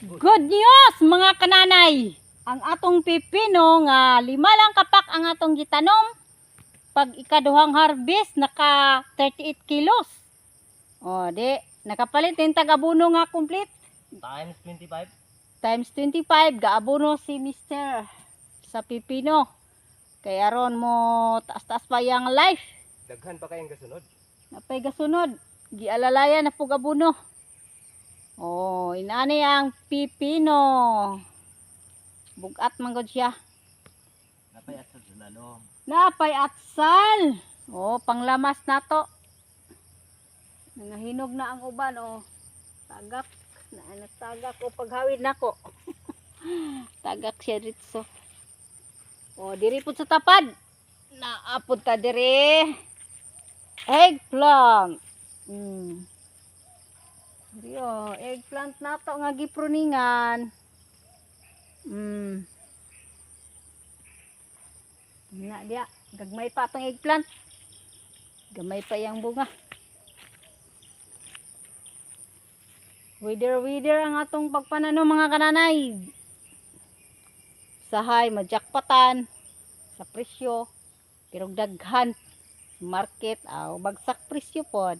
Good news mga kananay. Ang atong pipino nga 5 lang kapak ang atong gitanom. Pag ikaduhang harvest naka 38 kilos. O di nakapalit din tag-abono nga complete. Times 25. Times 25 gaabono si Mr. sa pipino. Kaya aron mo taas-taas pa yang life. Daghan pa kayong gasunod. Napay gasunod. Gialalayan na pug abono. Oh, inani ang pipino. Bugat man gud siya. Napay at sa sunalo. Napay atsal. Oh, panglamas nato. Nangahinog na ang uban oh. Tagak na tagak o paghawid nako. Tagak siya ritso. Oh, diri pud sa tapad. Naapod ta diri. Eggplant. Diyo, eggplant na to nga gipruningan. Na dia, gagmay pa tong eggplant. Gamay pa yang bunga. Wither ang atong pagpanano mga kananay. Sahay majakpatan sa presyo, pero daghan market bagsak presyo pod.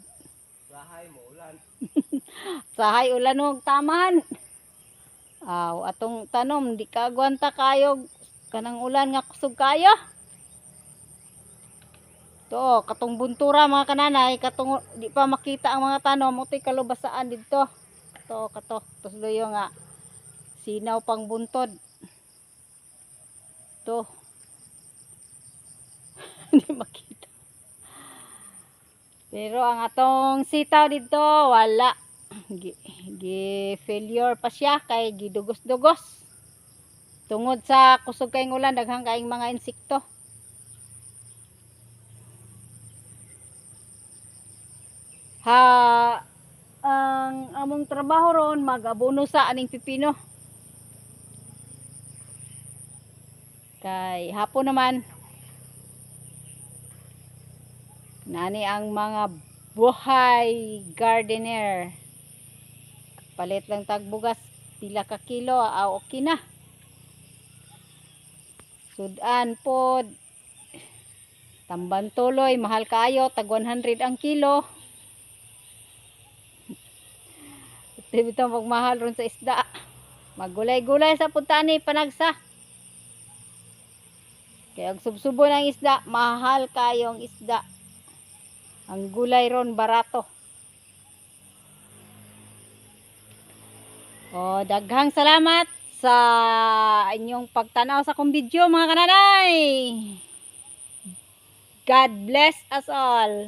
Sahay mo ulan. Sahay ulan og taman. Atong tanom di ka agwanta kayo kanang ulan nga kusog kayo. To, katong buntura mga kananay, katong di pa makita ang mga tanom, utoy kalubasaan didto. Kato, tusloyo nga sinaw pang buntod. To. Hindi makita. Pero ang atong sitaw dito wala. Failure pa siya kay gidugos-dugos. Tungod sa kusog kayong ulan daghang kaayong mga insekto. Ang among trabaho ron mag-abono sa aning pipino. Kay hapon naman nani ang mga buhay gardener. Palit lang tagbugas pila ka kilo okay na. Sudan pod tamban tuloy mahal kayo tag 100 ang kilo. Bitaw magmahal ron sa isda. Magulay-gulay sa puntani panagsa. Kaya ang subsubo ng isda, mahal kayong isda. Ang gulay ron barato. Daghang salamat sa inyong pagtanaw sa akong video mga kananay. God bless us all.